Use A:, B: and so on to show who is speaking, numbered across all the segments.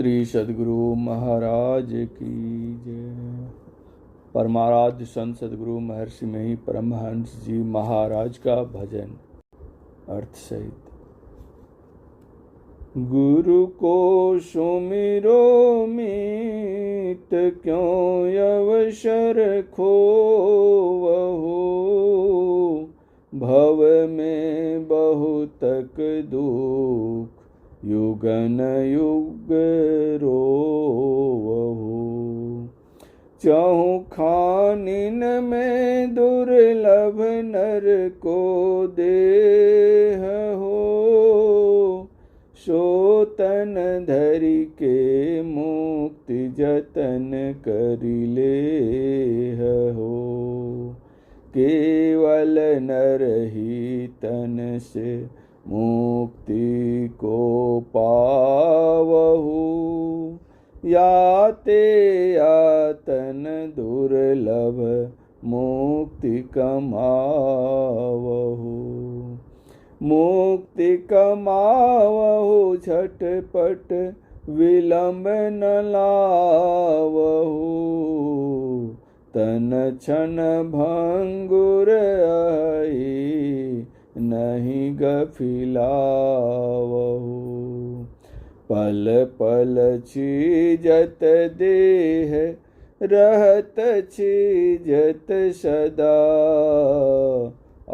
A: श्री सद्गुरु महाराज की जय। परमाराध्य संत सद्गुरु महर्षि मही परमहंस जी महाराज का भजन अर्थ सहित। गुरु को सुमिरो मीत क्यों अवसर खोवहु, भव में बहुतक दुख युगन युग रोवहु। चहु खानिन में दुर्लभ नर को देह हो, सो तन धरि के मुक्ति जतन करि लेह हो। केवल नर ही तन से मुक्ति को पावहु, याते यातन दुर्लभ मुक्ति कमावहु। मुक्ति कमावहु झटपट विलंब न लावहु, तन छन भंगुर आई नहीं गफिलावहु। पल पल चीजत देह रहत चीजत सदा,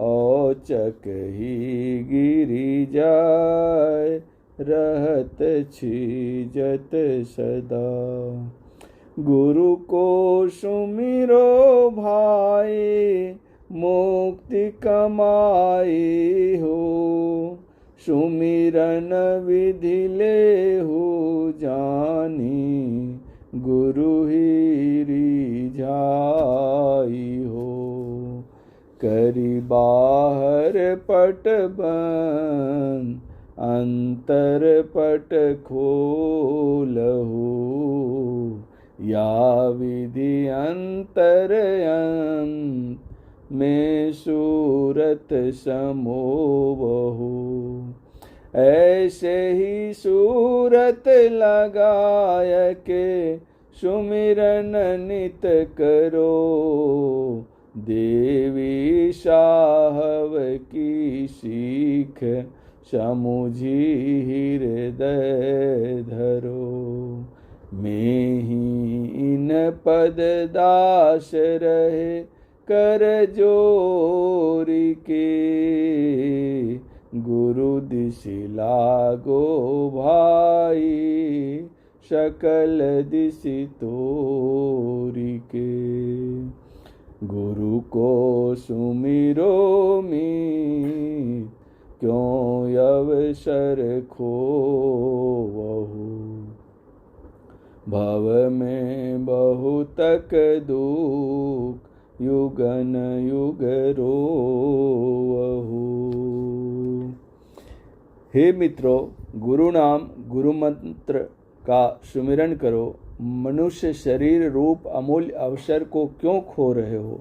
A: औचक ही गिरी जाय रहत चीजत सदा। गुरु को सुमिरो भाई मुक्ति कमाई हो, सुमिरन विधि ले हो जानी, गुरु ही रिझाई हो। करी बाहर पट बंद अंतर पट खोलहु, या विधि अंतर अंत में सूरत समोवहु। ऐसे ही सूरत लगाय के सुमिरन नित करो, देवी साहब की सीख समुझी हृदय धरो। मैं ही इन पद दास रहे कर जोरी के, गुरु दिशि लागो भाई सकल दिशि तोरी के। गुरु को सुमिरो मीत क्यों अवसर खोवहु, भव में बहुतक दुख युगन युग रोवहु। हे मित्रों, गुरु नाम गुरु मंत्र का सुमिरन करो। मनुष्य शरीर रूप अमूल्य अवसर को क्यों खो रहे हो?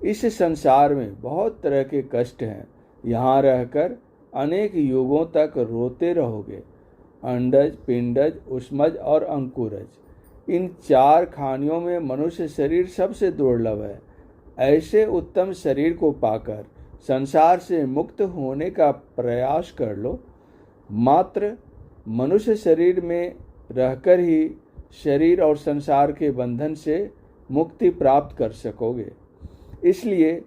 A: इस संसार में बहुत तरह के कष्ट हैं। यहाँ रहकर अनेक युगों तक रोते रहोगे। अंडज, पिंडज, उष्मज और अंकुरज, इन चार खानियों में मनुष्य शरीर सबसे दुर्लभ है। ऐसे उत्तम शरीर को पाकर संसार से मुक्त होने का प्रयास कर लो। मात्र मनुष्य शरीर में रहकर ही शरीर और संसार के बंधन से मुक्ति प्राप्त कर सकोगे। इसलिए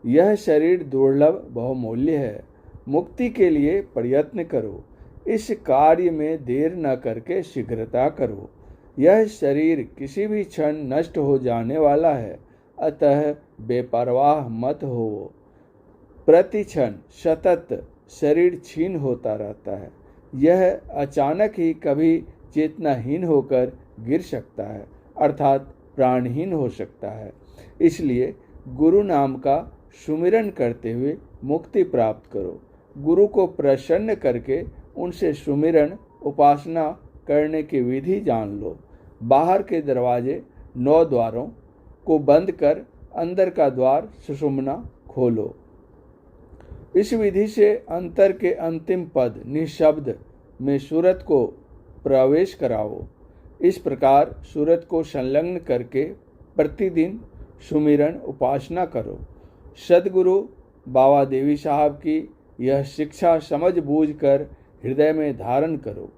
A: यह शरीर दुर्लभ बहुमूल्य है। मुक्ति के लिए प्रयत्न करो। इस कार्य में देर न करके शीघ्रता करो। यह शरीर किसी भी क्षण नष्ट हो जाने वाला है, अतः बेपरवाह मत हो। प्रति क्षण सतत शरीर छीन होता रहता है। यह अचानक ही कभी चेतनाहीन होकर गिर सकता है, अर्थात प्राणहीन हो सकता है। इसलिए गुरु नाम का सुमिरन करते हुए मुक्ति प्राप्त करो। गुरु को प्रसन्न करके उनसे सुमिरन उपासना करने की विधि जान लो। बाहर के दरवाजे 9 द्वारों को बंद कर अंदर का द्वार सुषुम्ना खोलो। इस विधि से अंतर के अंतिम पद निःशब्द में सूरत को प्रवेश कराओ। इस प्रकार सूरत को संलग्न करके प्रतिदिन सुमिरन उपासना करो। सद्गुरु बाबा देवी साहब की यह शिक्षा समझ बूझ कर हृदय में धारण करो।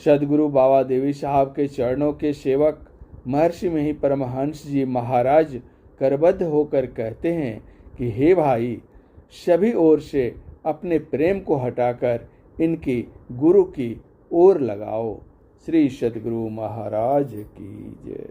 A: सद्गुरु बाबा देवी साहब के चरणों के सेवक महर्षि में ही परमहंस जी महाराज करबद्ध होकर कहते हैं कि हे भाई, सभी ओर से अपने प्रेम को हटाकर इनकी गुरु की ओर लगाओ। श्री सद्गुरु महाराज की जय।